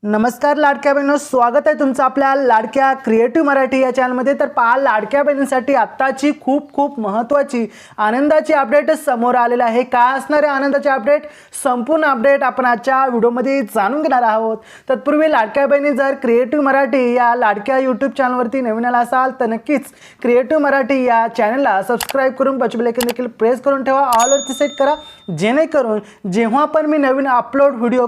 नमस्कार लाडक्या बहिणींनो, स्वागत आहे तुमचं आपल्या लाडक्या क्रिएटिव्ह मराठी या चॅनलमध्ये। तर पहा, लाडक्या बहिणींसाठी आत्ताची खूप महत्त्वाची आनंदाची अपडेट समोर आलेला आहे। काय असणार आहे आनंदाची अपडेट, संपूर्ण अपडेट आपण आजच्या व्हिडिओमध्ये जाणून घेणार आहोत। तत्पूर्वी लाडक्या बहिणी जर क्रिएटिव्ह मराठी या लाडक्या यूट्यूब चॅनलवरती नवीन आला असाल तर नक्कीच क्रिएटिव्ह मराठी या चॅनलला सबस्क्राइब करून बेल आयकॉन देखील प्रेस करून ठेवा, ऑलवरती सेट करा, जेणेकरून जेव्हा पण मी नवीन व्हिडिओ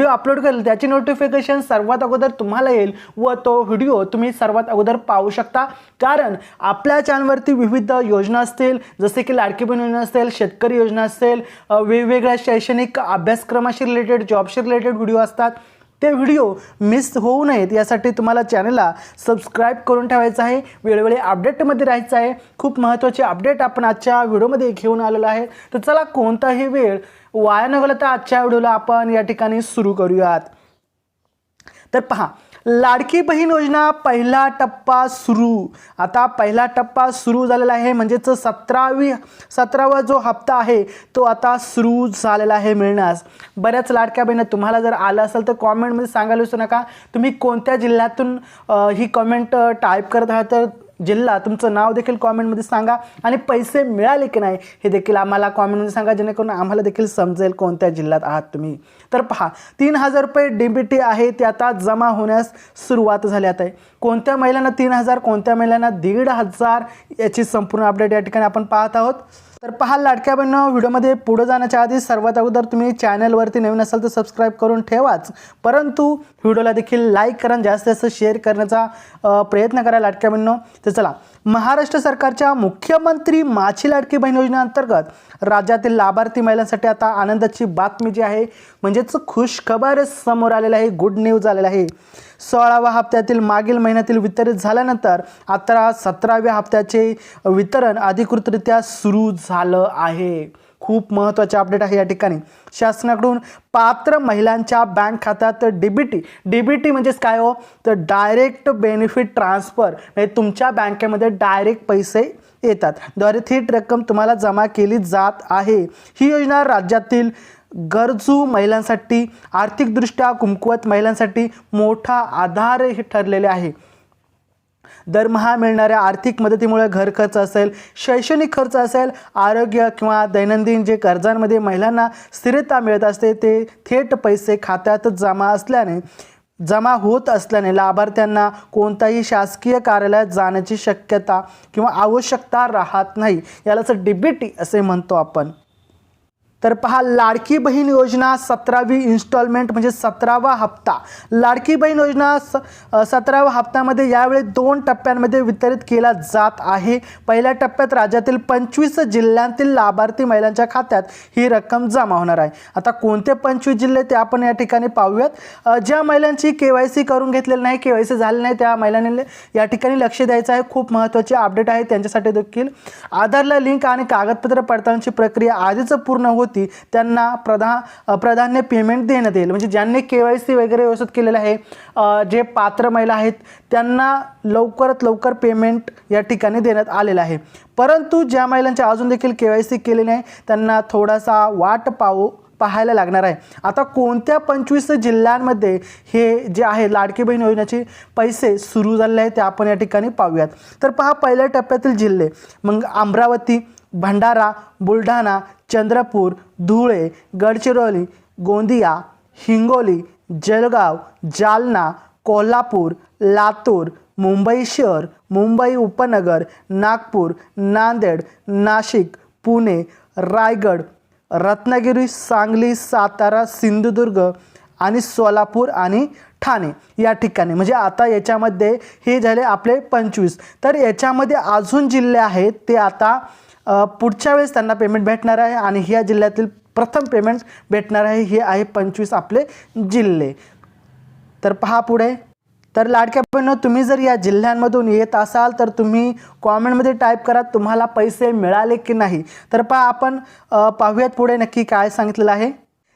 अपलोड करेल त्याची नोटिफिकेशन सर्वात अगोदर तुम्हाला येईल व तो व्हिडिओ तुम्ही सर्वात अगोदर पाहू शकता। कारण आपल्या चॅनलवरती विविध योजना असतील, जसे की लाडकी बहीण योजना असेल, शेतकरी योजना असेल, वेगवेगळ्या शैक्षणिक अभ्यासक्रमाशी रिलेटेड, जॉबशी रिलेटेड व्हिडिओ असतात। ते व्हिडिओ मिस होऊ नयेत यासाठी तुम्हाला चॅनलला सबस्क्राइब करून ठेवायचं आहे, वेळोवेळी अपडेटमध्ये राहायचं आहे। खूप महत्त्वाचे अपडेट आपण आजच्या व्हिडिओमध्ये घेऊन आलेलो आहे। तर चला, कोणताही वेळ वाया न घालवता आजच्या व्हिडिओला आपण या ठिकाणी सुरू करूयात। तर पहा, लाडकी बहीण योजना पहिला टप्पा सुरू। आता पहिला टप्पा सुरू झालेला आहे, म्हणजेच 17वा जो हप्ता आहे तो आता सुरू झालेला आहे मिळण्यास। बऱ्याच लाडक्या बहिणी, तुम्हाला जर आलं असेल तर कॉमेंटमध्ये सांगायला विसरू नका तुम्ही कोणत्या जिल्ह्यातून ही कमेंट टाईप करत आहात। तर जिल्हा, तुमचं नाव देखील कॉमेंटमध्ये सांगा आणि पैसे मिळाले की नाही हे देखील आम्हाला कॉमेंटमध्ये सांगा, जेणेकरून आम्हाला देखील समजेल कोणत्या जिल्ह्यात आहात तुम्ही। तर पहा, 3000 रुपये DBT आहे ते आता जमा होण्यास सुरुवात झाली आहे। कोणत्या महिलांना 3000, कोणत्या महिलांना 1500 याची संपूर्ण अपडेट या ठिकाणी आपण पाहत आहोत। तर पहा लाडक्या बहिणींनो, व्हिडिओमध्ये पुढे जाण्याच्या आधी सर्वात अगोदर तुम्ही चॅनलवरती नवीन असाल तर सबस्क्राइब करून ठेवाच, परंतु व्हिडिओला देखील लाईक करा, जास्त शेअर करण्याचा प्रयत्न करा लाडक्या बहिणींनो। तर चला, महाराष्ट्र सरकारच्या मुख्यमंत्री माझी लाडकी बहीण योजनेअंतर्गत राज्यातील लाभार्थी महिलांसाठी आता आनंदाची बातमी जी आहे, म्हणजेच खुश खबर समोर आलेली आहे, गुड न्यूज आलेला आहे। 16व्या हप्त्यातील मागील महिन्यातील वितरित झाल्यानंतर आता 17व्या हप्त्याचे वितरण अधिकृतरित्या सुरू झालं आहे। खूप महत्त्वाचे अपडेट आहे या ठिकाणी। शासनाकडून पात्र महिलांच्या बँक खात्यात डीबीटी म्हणजेच काय हो, तर डायरेक्ट बेनिफिट ट्रान्सफर, म्हणजे तुमच्या बँकेमध्ये डायरेक्ट पैसे येतात, द्वारे थेट रक्कम तुम्हाला जमा केली जात आहे। ही योजना राज्यातील गरजू महिलांसाठी, आर्थिकदृष्ट्या कमकुवत महिलांसाठी मोठा आधार ठरलेले आहे। दरमहा मिळणाऱ्या आर्थिक मदतीमुळे घर खर्च असेल, शैक्षणिक खर्च असेल, आरोग्य किंवा दैनंदिन जे गरजांमध्ये महिलांना स्थिरता मिळत असते ते थेट पैसे खात्यात जमा होत असल्याने लाभार्थ्यांना कोणताही शासकीय कार्यालयात जाण्याची शक्यता किंवा आवश्यकता राहत नाही। यालाच DBT असे म्हणतो आपण। तर पहा, लाडकी बहीण योजना 17वी इन्स्टॉलमेंट म्हणजे 17वा हप्ता। लाडकी बहीण योजना 17व्या हप्त्यामध्ये यावेळी 2 टप्प्यांमध्ये वितरित केला जात आहे। पहिल्या टप्प्यात राज्यातील 25 जिल्ह्यांतील लाभार्थी महिलांच्या खात्यात ही रक्कम जमा होणार आहे। आता कोणते 25 जिल्हे ते आपण या ठिकाणी पाहूयात। ज्या महिलांची KYC करून घेतलेली नाही, KYC झाले नाही, त्या महिलांनी या ठिकाणी लक्ष द्यायचं आहे। खूप महत्त्वाची अपडेट आहे त्यांच्यासाठी देखील। आधारला लिंक आणि कागदपत्र पडताळणीची प्रक्रिया आधीच पूर्ण होती त्यांना प्राधान्य पेमेंट देण्यात येईल। म्हणजे ज्यांनी KYC वगैरे व्यवस्थित केलेलं आहे, जे पात्र महिला आहेत त्यांना लवकरात लवकर पेमेंट या ठिकाणी देण्यात आलेलं आहे। परंतु ज्या महिलांचे अजून देखील KYC केले नाही त्यांना थोडासा वाट पाहायला लागणार आहे। आता कोणत्या 25 जिल्ह्यांमध्ये हे जे आहे लाडकी बहीण योजनेचे पैसे सुरू झालेले आहेत ते आपण या ठिकाणी पाहूयात। तर पहा, पहिल्या टप्प्यातील जिल्हे मग अमरावती, भंडारा, बुलढाणा, चंद्रपूर, धुळे, गडचिरोली, गोंदिया, हिंगोली, जळगाव, जालना, कोल्हापूर, लातूर, मुंबई शहर, मुंबई उपनगर, नागपूर, नांदेड, नाशिक, पुणे, रायगड, रत्नागिरी, सांगली, सातारा, सिंधुदुर्ग आणि सोलापूर आणि ठाणे या ठिकाणी। म्हणजे आता याच्यामध्ये हे झाले आपले 25। तर याच्यामध्ये अजून जिल्हे आहेत ते आता पुढच्या वेळेस त्यांना पेमेंट भेटणार आहे आणि ह्या जिल्ह्यातील प्रथम पेमेंट भेटणार आहे। हे आहे 25 आपले जिल्हे। तर पहा पुढे, तर लाडक्या बहिणींनो, तुम्ही जर या जिल्ह्यांमधून येत असाल तर तुम्ही कॉमेंटमध्ये टाईप करा तुम्हाला पैसे मिळाले की नाही। तर पहा, आपण पाहूयात पुढे नक्की काय सांगितलेलं आहे।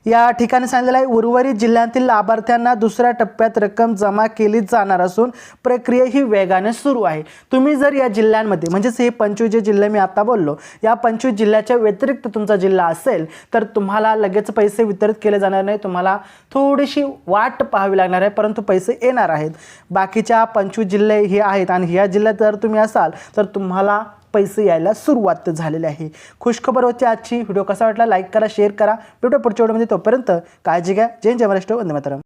या ठिकाणी सांगितलेलं आहे उर्वरित जिल्ह्यातील लाभार्थ्यांना दुसऱ्या टप्प्यात रक्कम जमा केली जाणार असून प्रक्रिया ही वेगाने सुरू आहे। तुम्ही जर या जिल्ह्यांमध्ये म्हणजेच हे 25 जे जिल्हे मी आता बोललो या 25 जिल्ह्याच्या व्यतिरिक्त तुमचा जिल्हा असेल तर तुम्हाला लगेच पैसे वितरित केले जाणार नाही, तुम्हाला थोडीशी वाट पाहावी लागणार आहे, परंतु पैसे येणार आहेत। बाकीच्या 25 जिल्हे हे आहेत आणि ह्या जिल्ह्यात जर तुम्ही असाल तर तुम्हाला पैसे यायला सुरुवात झालेली आहे। खुशखबर होती आजची। व्हिडिओ कसा वाटला लाईक करा, शेअर करा, भेटू पुढच्या व्हिडिओमध्ये, तोपर्यंत काळजी घ्या। जय महाराष्ट्र, वंदे मातरम।